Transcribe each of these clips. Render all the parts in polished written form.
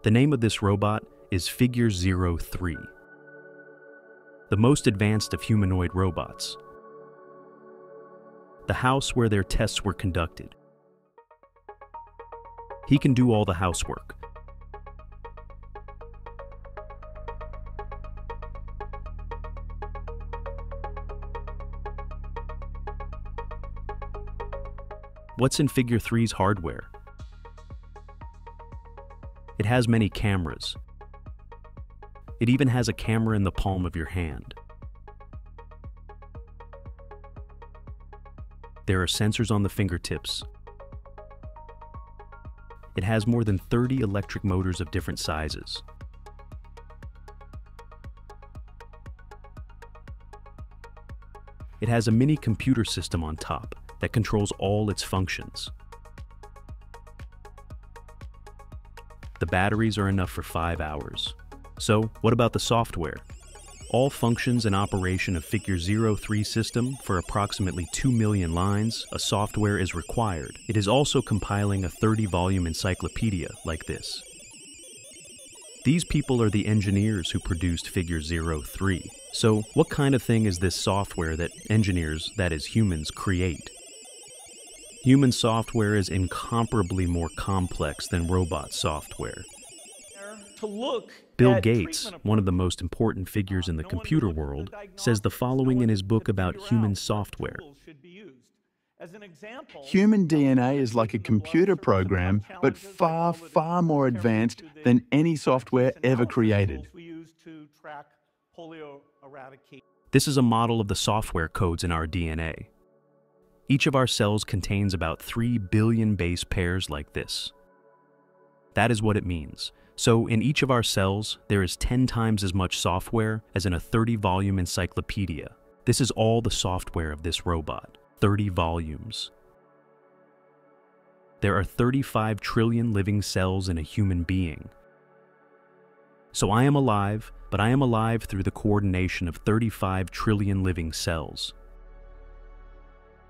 The name of this robot is Figure 03, the most advanced of humanoid robots. The house where their tests were conducted. He can do all the housework. What's in Figure 3's hardware? It has many cameras. It even has a camera in the palm of your hand. There are sensors on the fingertips. It has more than 30 electric motors of different sizes. It has a mini computer system on top that controls all its functions. The batteries are enough for 5 hours. So, what about the software? All functions and operation of Figure 03 system for approximately 2 million lines, a software is required. It is also compiling a 30-volume encyclopedia like this. These people are the engineers who produced Figure 03. So, what kind of thing is this software that engineers, that is humans, create? Human software is incomparably more complex than robot software. Bill Gates, one of the most important figures in the computer world, says the following in his book about human software. Human DNA is like a computer program, but far, far more advanced than any software ever created. This is a model of the software codes in our DNA. Each of our cells contains about 3 billion base pairs like this. That is what it means. So in each of our cells, there is 10 times as much software as in a 30-volume encyclopedia. This is all the software of this robot, 30 volumes. There are 35 trillion living cells in a human being. So I am alive, but I am alive through the coordination of 35 trillion living cells.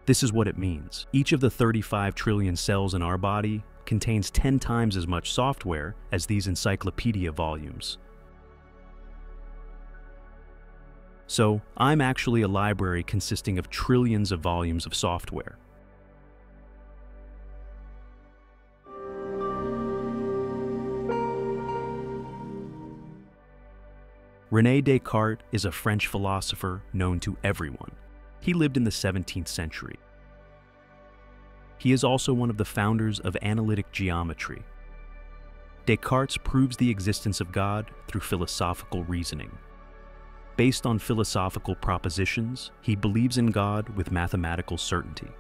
This is what it means. Each of the 35 trillion cells in our body contains 10 times as much software as these encyclopedia volumes. So, I'm actually a library consisting of trillions of volumes of software. René Descartes is a French philosopher known to everyone. He lived in the 17th century. He is also one of the founders of analytic geometry. Descartes proves the existence of God through philosophical reasoning. Based on philosophical propositions, he believes in God with mathematical certainty.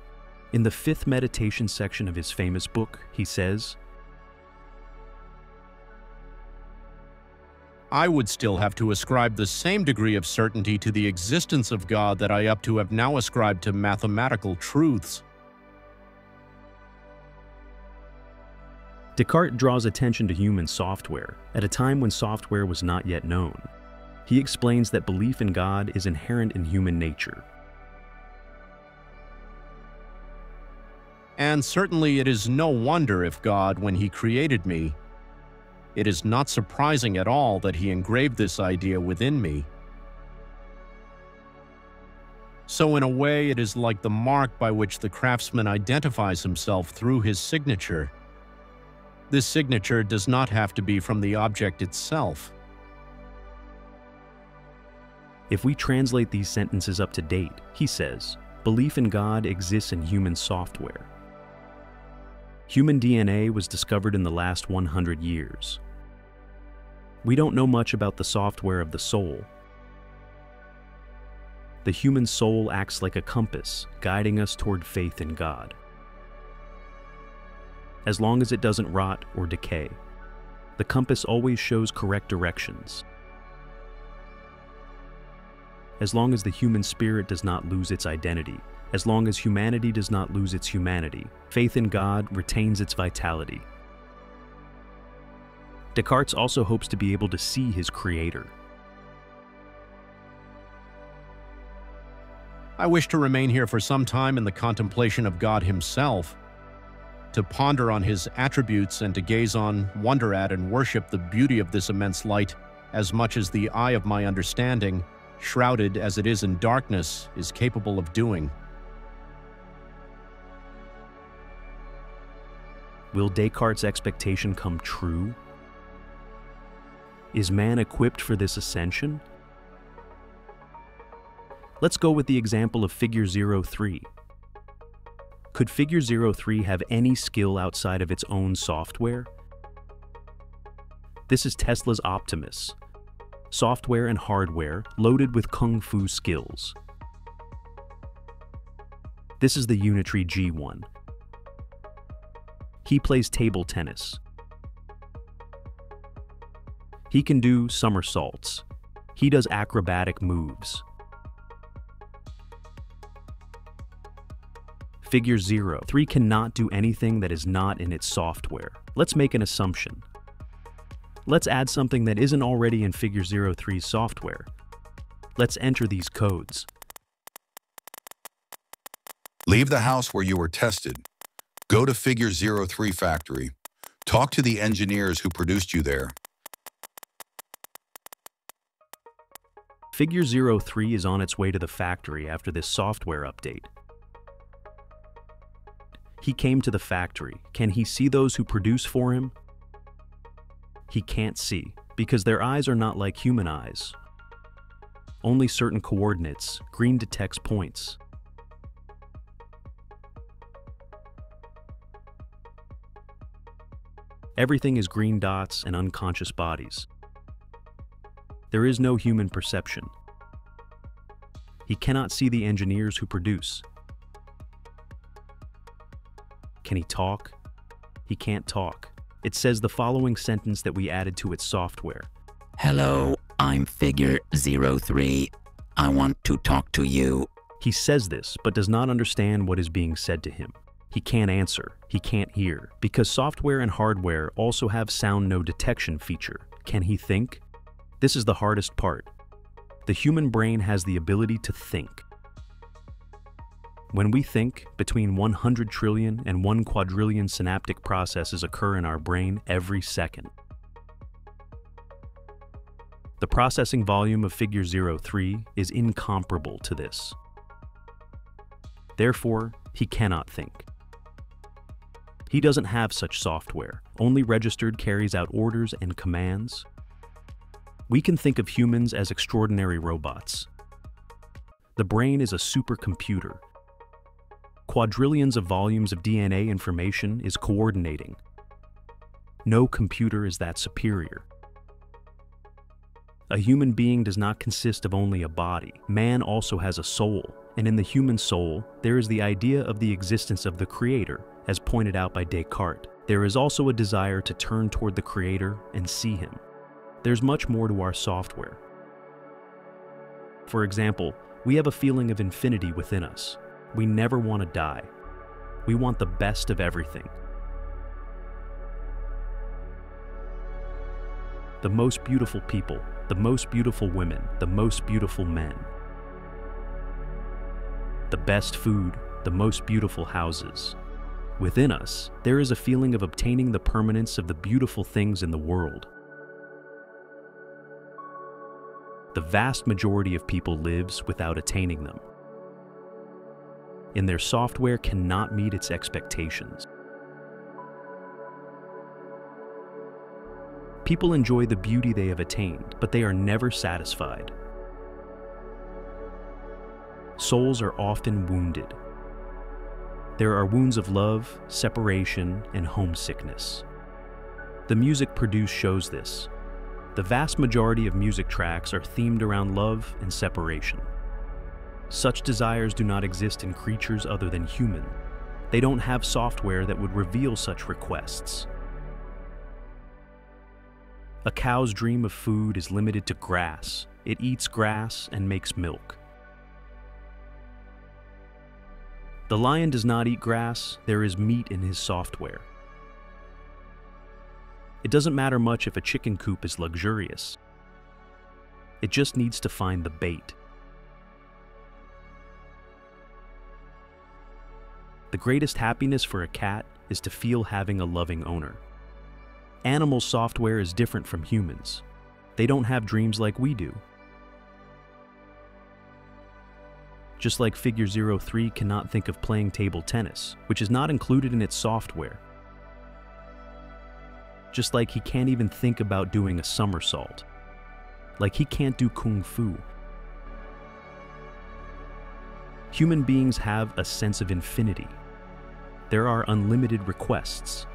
In the 5th meditation section of his famous book, he says, I would still have to ascribe the same degree of certainty to the existence of God that I up to have now ascribed to mathematical truths. Descartes draws attention to human software at a time when software was not yet known. He explains that belief in God is inherent in human nature. And certainly it is no wonder if God, when He created me, it is not surprising at all that He engraved this idea within me. So in a way, it is like the mark by which the craftsman identifies himself through his signature. This signature does not have to be from the object itself. If we translate these sentences up to date, he says, belief in God exists in human software. Human DNA was discovered in the last 100 years. We don't know much about the software of the soul. The human soul acts like a compass, guiding us toward faith in God. As long as it doesn't rot or decay, the compass always shows correct directions. As long as the human spirit does not lose its identity, as long as humanity does not lose its humanity, faith in God retains its vitality. Descartes also hopes to be able to see his creator. I wish to remain here for some time in the contemplation of God Himself. to ponder on his attributes and to gaze on, wonder at, and worship the beauty of this immense light as much as the eye of my understanding, shrouded as it is in darkness, is capable of doing. Will Descartes' expectation come true? Is man equipped for this ascension? Let's go with the example of Figure 03. Could Figure 03 have any skill outside of its own software? This is Tesla's Optimus, software and hardware loaded with kung fu skills. This is the Unitree G1. He plays table tennis. He can do somersaults. He does acrobatic moves. Figure 03 cannot do anything that is not in its software. Let's make an assumption. Let's add something that isn't already in Figure 03's software. Let's enter these codes. Leave the house where you were tested. Go to Figure 03 factory. Talk to the engineers who produced you there. Figure 03 is on its way to the factory after this software update. He came to the factory. Can he see those who produce for him? He can't see, because their eyes are not like human eyes. Only certain coordinates. Green detects points. Everything is green dots and unconscious bodies. There is no human perception. He cannot see the engineers who produce. Can he talk? He can't talk. It says the following sentence that we added to its software. Hello, I'm Figure 03. I want to talk to you. He says this, but does not understand what is being said to him. He can't answer. He can't hear. Because software and hardware also have sound no detection feature. Can he think? This is the hardest part. The human brain has the ability to think. When we think, between 100 trillion and 1 quadrillion synaptic processes occur in our brain every second. The processing volume of Figure 03 is incomparable to this. Therefore, he cannot think. He doesn't have such software. Only registered carries out orders and commands. We can think of humans as extraordinary robots. The brain is a supercomputer. Quadrillions of volumes of DNA information is coordinating. No computer is that superior. A human being does not consist of only a body. Man also has a soul, and in the human soul, there is the idea of the existence of the Creator, as pointed out by Descartes. There is also a desire to turn toward the Creator and see Him. There's much more to our software. For example, we have a feeling of infinity within us. We never want to die. We want the best of everything. The most beautiful people, the most beautiful women, the most beautiful men. The best food, the most beautiful houses. Within us, there is a feeling of obtaining the permanence of the beautiful things in the world. The vast majority of people lives without attaining them. And their software cannot meet its expectations. People enjoy the beauty they have attained, but they are never satisfied. Souls are often wounded. There are wounds of love, separation, and homesickness. The music produced shows this. The vast majority of music tracks are themed around love and separation. Such desires do not exist in creatures other than human. They don't have software that would reveal such requests. A cow's dream of food is limited to grass. It eats grass and makes milk. The lion does not eat grass. There is meat in his software. It doesn't matter much if a chicken coop is luxurious. It just needs to find the bait. The greatest happiness for a cat is to feel having a loving owner. Animal software is different from humans. They don't have dreams like we do. Just like Figure 03 cannot think of playing table tennis, which is not included in its software. Just like he can't even think about doing a somersault. Like he can't do kung fu. Human beings have a sense of infinity. There are unlimited requests.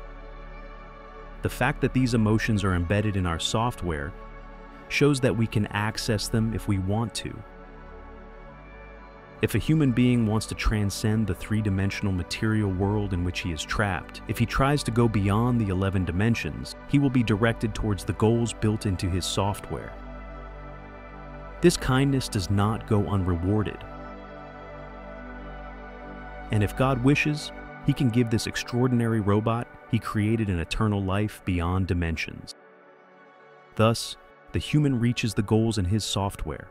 The fact that these emotions are embedded in our software shows that we can access them if we want to. If a human being wants to transcend the three-dimensional material world in which he is trapped, if he tries to go beyond the 11 dimensions, he will be directed towards the goals built into his software. This kindness does not go unrewarded. And if God wishes, he can give this extraordinary robot he created an eternal life beyond dimensions. Thus, the human reaches the goals in his software,